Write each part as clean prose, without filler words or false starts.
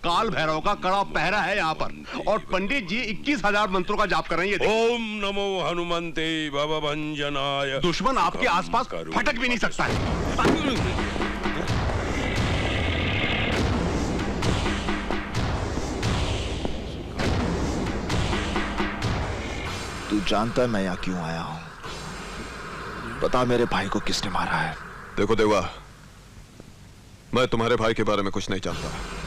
काल भैरव का कड़ा पहरा है यहाँ पर और पंडित जी 21,000 मंत्रों का जाप कर रहे हैं। ओम नमो हनुमंते भवभंजनाय। दुश्मन आपके आसपास फटक भी नहीं सकता है। तू जानता है मैं यहाँ क्यों आया हूं? बता मेरे भाई को किसने मारा है? देखो देवा, मैं तुम्हारे भाई के बारे में कुछ नहीं जानता।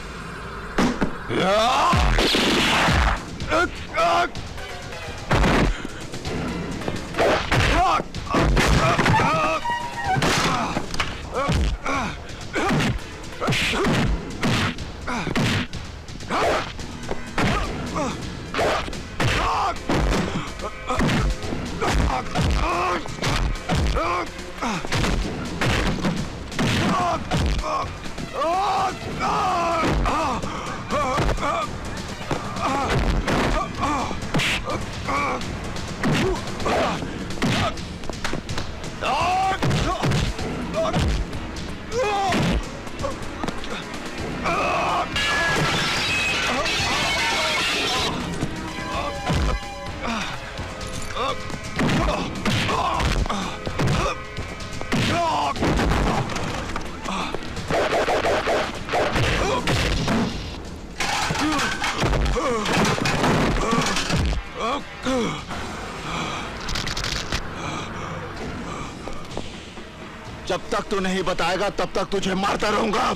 जब तक तू नहीं बताएगा तब तक तुझे मारता रहूंगा।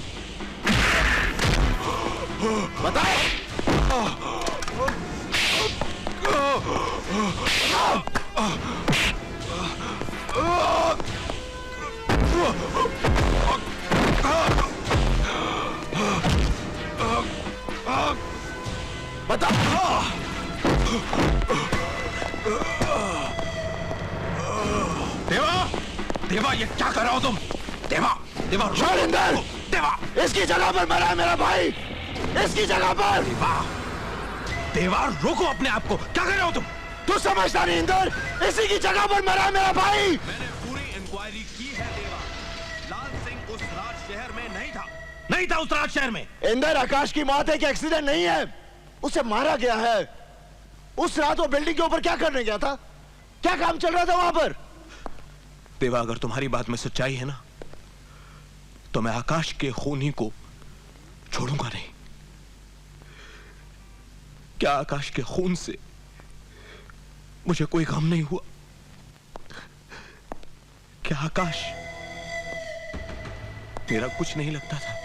बता। बता। देवा, देवा ये क्या कर रहे हो तुम? देवा, देवा शैलेंद्र, देवा इसकी जगह पर मरा है मेरा भाई, इसकी जगह पर। देवा, देवा रोको अपने आप को, क्या कर रहे हो तुम? तू समझता नहीं इंदर, इसी की जगह पर मरा है मेरा भाई। मैंने पूरी इंक्वायरी की है देवा, लाल सिंह उस राज शहर में नहीं था उस राज शहर में। इंदर, आकाश की मौत एक एक्सीडेंट नहीं है, उसे मारा गया है। उस रात वो बिल्डिंग के ऊपर क्या करने गया था? क्या काम चल रहा था वहां पर? देवा, अगर तुम्हारी बात में सच्चाई है ना, तो मैं आकाश के खूनी को छोड़ूंगा नहीं। क्या आकाश के खून से मुझे कोई गम नहीं हुआ? क्या आकाश मेरा कुछ नहीं लगता था?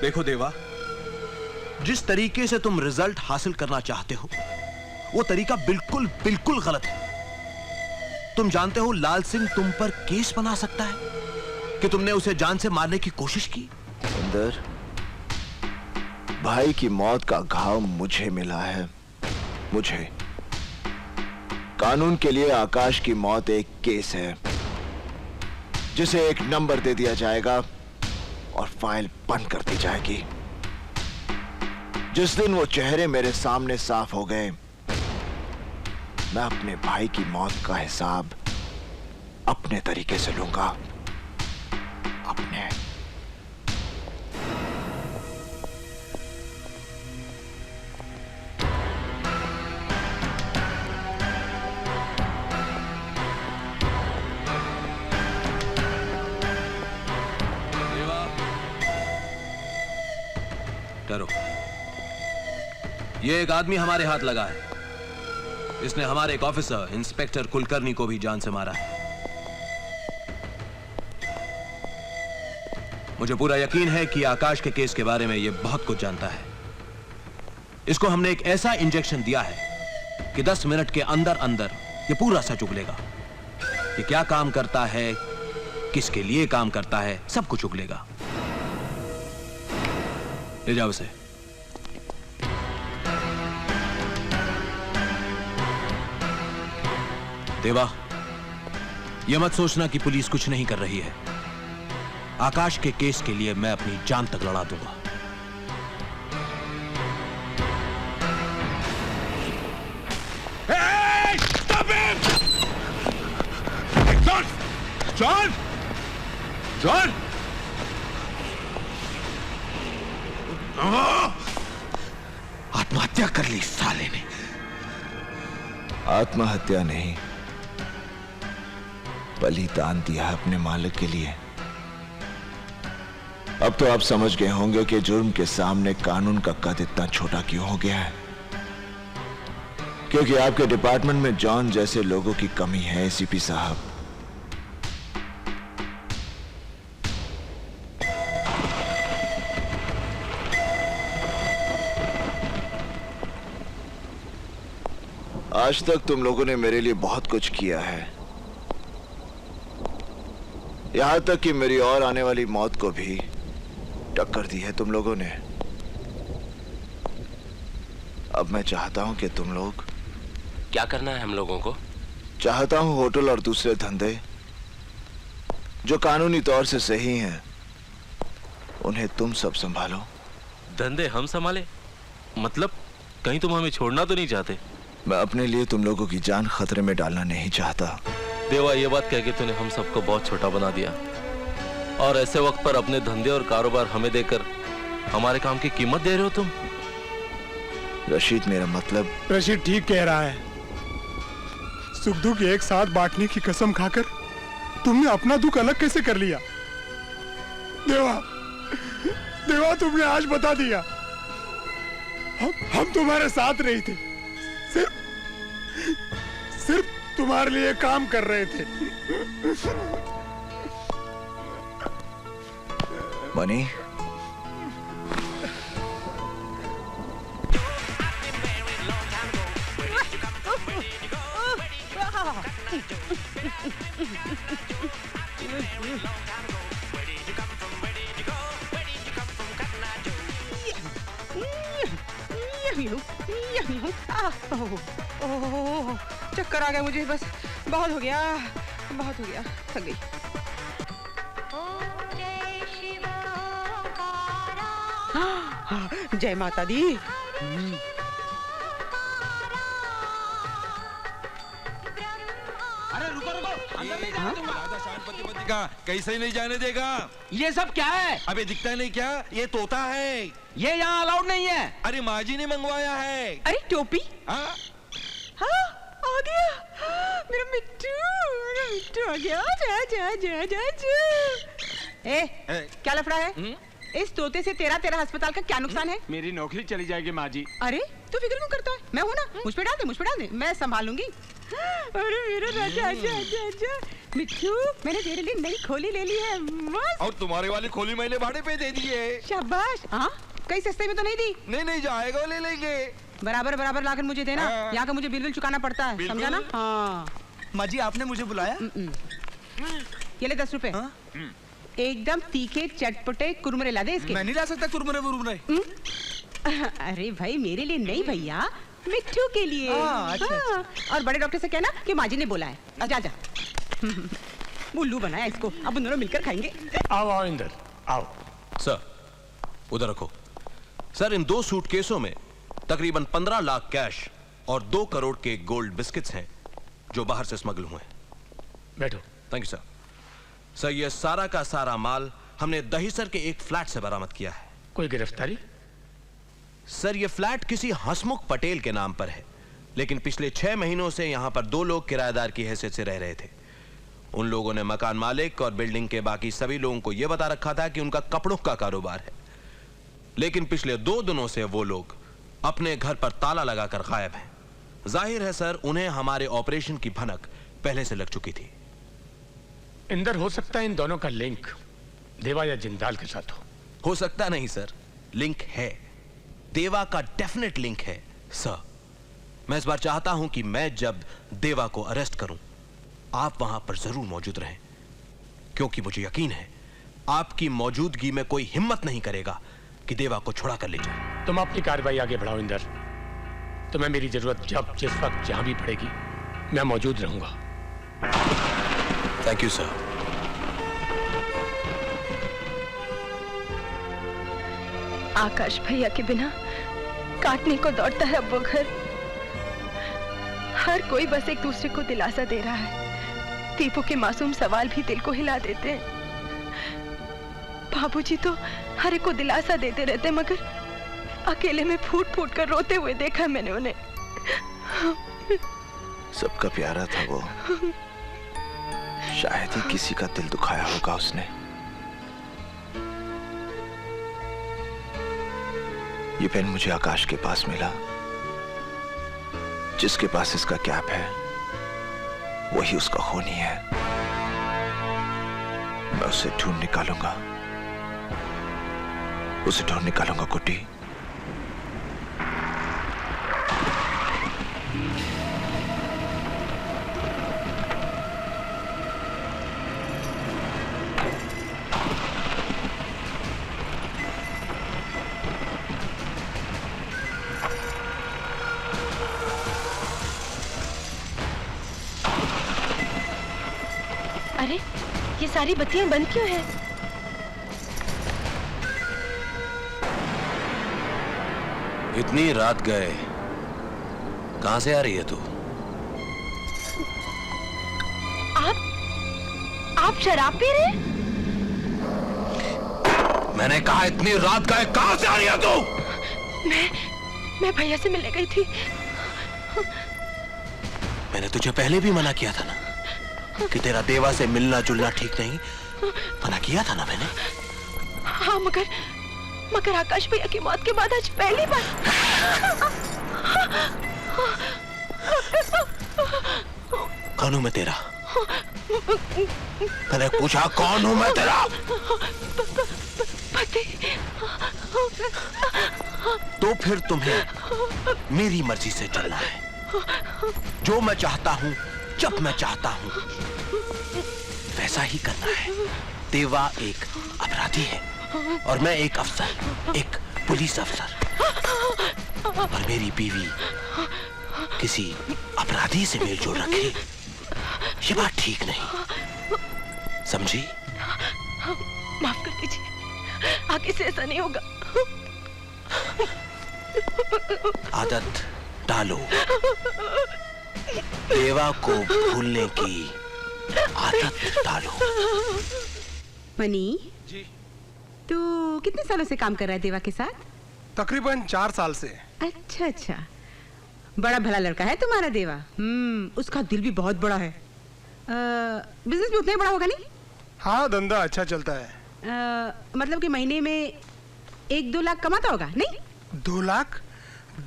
देखो देवा, जिस तरीके से तुम रिजल्ट हासिल करना चाहते हो वो तरीका बिल्कुल बिल्कुल गलत है। तुम जानते हो लाल सिंह तुम पर केस बना सकता है कि तुमने उसे जान से मारने की कोशिश की। इंदर, भाई की मौत का घाव मुझे मिला है, मुझे। कानून के लिए आकाश की मौत एक केस है जिसे एक नंबर दे दिया जाएगा और फाइल बंद कर दी जाएगी। जिस दिन वो चेहरे मेरे सामने साफ हो गए, मैं अपने भाई की मौत का हिसाब अपने तरीके से लूंगा, अपने। डरो, ये एक आदमी हमारे हाथ लगा है। इसने हमारे एक ऑफिसर इंस्पेक्टर कुलकर्णी को भी जान से मारा है। मुझे पूरा यकीन है कि आकाश के केस के बारे में यह बहुत कुछ जानता है। इसको हमने एक ऐसा इंजेक्शन दिया है कि 10 मिनट के अंदर अंदर यह पूरा सच उगलेगा। कि क्या काम करता है, किसके लिए काम करता है, सब कुछ उगलेगा। ले जाओ उसे। देवा, यह मत सोचना कि पुलिस कुछ नहीं कर रही है। आकाश के केस के लिए मैं अपनी जान तक लड़ा दूंगा। जॉन! जॉन! आत्महत्या कर ली साले ने। आत्महत्या नहीं, बलिदान दिया है अपने मालिक के लिए। अब तो आप समझ गए होंगे कि जुर्म के सामने कानून का कद इतना छोटा क्यों हो गया है। क्योंकि आपके डिपार्टमेंट में जॉन जैसे लोगों की कमी है एसीपी साहब। आज तक तुम लोगों ने मेरे लिए बहुत कुछ किया है, यहां तक कि मेरी और आने वाली मौत को भी टक्कर दी है तुम लोगों ने। अब मैं चाहता हूं कि तुम लोग। क्या करना है हम लोगों को? चाहता हूं होटल और दूसरे धंधे जो कानूनी तौर से सही हैं, उन्हें तुम सब संभालो। धंधे हम संभाले? मतलब कहीं तुम हमें छोड़ना तो नहीं चाहते? मैं अपने लिए तुम लोगों की जान खतरे में डालना नहीं चाहता। देवा, ये बात कह के तूने हम सबको बहुत छोटा बना दिया, और ऐसे वक्त पर अपने धंधे और कारोबार हमें देकर हमारे काम की कीमत दे रहे हो तुम। रशीद, मेरा मतलब। रशीद ठीक कह रहा है। सुख दुख एक साथ बांटने की कसम खाकर तुमने अपना दुख अलग कैसे कर लिया? देवा, देवा, तुमने आज बता दिया। हम तुम्हारे साथ नहीं थे, सिर्फ तुम्हारे लिए काम कर रहे थे। मनी, चक्कर आ गया मुझे, बस बहुत हो गया, बहुत हो गया, थक गई। जय माता दी। अरे रुको रुको, अंदर नहीं जाने दूंगा। राजा शांतपति पति का कैसे नहीं जाने देगा? ये सब क्या है? अबे दिखता नहीं क्या? ये तोता है। ये यहाँ अलाउड नहीं है। अरे माँ जी ने मंगवाया है। अरे टोपी। हाँ? हाँ, आ गया मेरा मिट्टू, मेरा मिट्टू आ गया। जा जा जा जा जा। ए, क्या लफड़ा है? इस तोते से तेरा अस्पताल का क्या नुकसान है? मेरी नौकरी चली जाएगी माँ जी। अरे तू फिक्र क्यों करता है? मैं हूं ना, मुझ पे डाल दे, मुझ पे डाल दे, मैं संभाल लूंगी। अरे मेरा राजा, आजा आजा आजा। मिट्टू, मैंने तेरे लिए नई खोली ले ली है, मस्त। और तुम्हारे वाली खोली मैंने भाड़े पे दे दी है। शाबाश। हाँ, कहीं सस्ते में तो नहीं दी? नहीं जाएगा, ले लेंगे। बराबर बराबर लाकर मुझे देना। हाँ। यहाँ का मुझे बिल चुकाना पड़ता है, समझा ना? हाँ। माँ जी, आपने मुझे बुलाया? ये ले 10 रुपए। एकदम तीखे चटपटे कुरमुरे ला दे इसके। मैं नहीं ला सकता कुरमुरे वुरमुरे। अरे भाई, मेरे लिए नहीं भैया, मिट्टू के लिए। अच्छा। और बड़े डॉक्टर से कहना कि माँ जी ने बोला है। जा जा। उल्लू बनाया इसको, अब उन दोनों मिलकर खाएंगे। आओ आओ इंदर, आओ। सर, उधर रखो। सर, इन 2 सूटकेसों में तकरीबन 15 लाख कैश और 2 करोड़ के गोल्ड बिस्किट्स हैं जो बाहर से स्मगल हुए हैं। बैठो। Thank you sir. सर, ये सारा का सारा माल हमने दहीसर के एक फ्लैट से बरामद किया है। कोई गिरफ्तारी? सर, ये फ्लैट किसी हसमुख पटेल के नाम पर है, लेकिन पिछले 6 महीनों से यहां पर 2 लोग किराएदार की हैसियत से रह रहे थे। उन लोगों ने मकान मालिक और बिल्डिंग के बाकी सभी लोगों को यह बता रखा था कि उनका कपड़ों का कारोबार है, लेकिन पिछले 2 दिनों से वो लोग अपने घर पर ताला लगाकर गायब हैं। जाहिर है सर, उन्हें हमारे ऑपरेशन की भनक पहले से लग चुकी थी। इंदर, हो सकता है इन दोनों का लिंक देवा या जिंदाल के साथ हो सकता नहीं सर, लिंक है। देवा का डेफिनेट लिंक है सर। मैं इस बार चाहता हूं कि मैं जब देवा को अरेस्ट करूं, आप वहां पर जरूर मौजूद रहें, क्योंकि मुझे यकीन है आपकी मौजूदगी में कोई हिम्मत नहीं करेगा कि देवा को छुड़ा कर ले जाए। तुम अपनी कार्रवाई आगे बढ़ाओ इंदर। तुम्हें मेरी जरूरत जब जिस वक्त जहां भी पड़ेगी, मैं मौजूद रहूंगा। Thank you sir. आकाश भैया के बिना काटने को दौड़ता है अब वो घर। हर कोई बस एक दूसरे को दिलासा दे रहा है। दीपू के मासूम सवाल भी दिल को हिला देते हैं। बाबूजी तो हर एक को दिलासा देते रहते, मगर अकेले में फूट फूट कर रोते हुए देखा मैंने उन्हें। सबका प्यारा था वो, शायद ही किसी का दिल दुखाया होगा उसने। ये पेन मुझे आकाश के पास मिला, जिसके पास इसका कैप है वही उसका खूनी है। मैं उसे ढूंढ निकालूंगा, उसे ढूंढ निकालूंगा कुटी। अरे ये सारी बत्तियां बंद क्यों हैं? इतनी रात गए, कहां से आ रही है तू? आप शराब पी रहे हैं? मैंने कहा इतनी रात गए, कहां से आ रही है तू? मैं भैया से मिलने गई थी। मैंने तुझे पहले भी मना किया था ना कि तेरा देवा से मिलना जुलना ठीक नहीं। मना किया था ना मैंने। हाँ मगर आकाश भैया की मौत के बाद आज पहली बार। कौन हूं मैं तेरा? मैंने पूछा कौन हूं मैं तेरा? पति। तो फिर तुम्हें मेरी मर्जी से चलना है। जो मैं चाहता हूं, जब मैं चाहता हूं, वैसा ही करना है। देवा एक अपराधी है और मैं एक अफसर, एक पुलिस अफसर। और मेरी बीवी किसी अपराधी से मेलजोल रखे, ये बात ठीक नहीं, समझी? माफ कर दीजिए, आगे से ऐसा नहीं होगा। आदत डालो, देवा को भूलने की आदत डालो। मनी जी। तू कितने सालों से काम कर रहा है देवा के साथ? तकरीबन 4 साल से। अच्छा, बड़ा भला लड़का है तुम्हारा देवा। उसका दिल भी बहुत बड़ा है। बिजनेस भी उतना ही बड़ा होगा नहीं? हाँ, धंधा अच्छा चलता है। मतलब कि महीने में 1-2 लाख कमाता होगा नहीं? 2 लाख?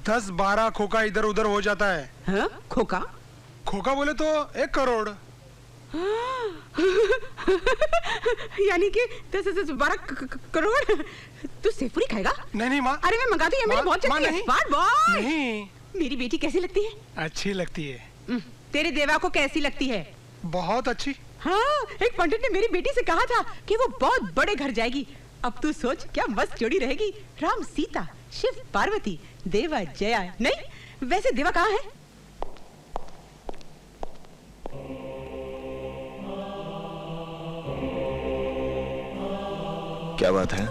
10-12 खोखा इधर उधर हो जाता है। हाँ? खोखा बोले तो 1 करोड़। यानी कि 10-12 करोड़। तू सेवपुरी खाएगा? नहीं माँ। अरे मैं मंगाती हूँ, मेरी बहुत चलती है। बार नहीं। मेरी बेटी कैसी लगती है? अच्छी लगती है। तेरे देवा को कैसी लगती है? बहुत अच्छी। हाँ, एक पंडित ने मेरी बेटी से कहा था कि वो बहुत बड़े घर जाएगी। अब तू सोच क्या मस्त जोड़ी रहेगी। राम सीता, शिव पार्वती, देवा जया। नहीं, वैसे देवा कहाँ है? क्या बात है?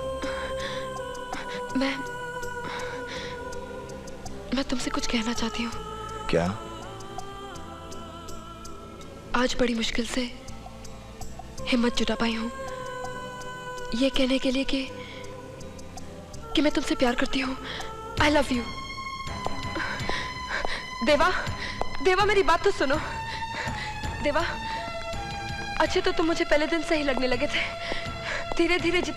मैं तुमसे कुछ कहना चाहती हूँ। क्या? आज बड़ी मुश्किल से हिम्मत जुटा पाई हूँ ये कहने के लिए कि मैं तुमसे प्यार करती हूँ। I love you. देवा मेरी बात तो सुनो। देवा, अच्छे तो तुम मुझे पहले दिन से ही लगने लगे थे। धीरे धीरे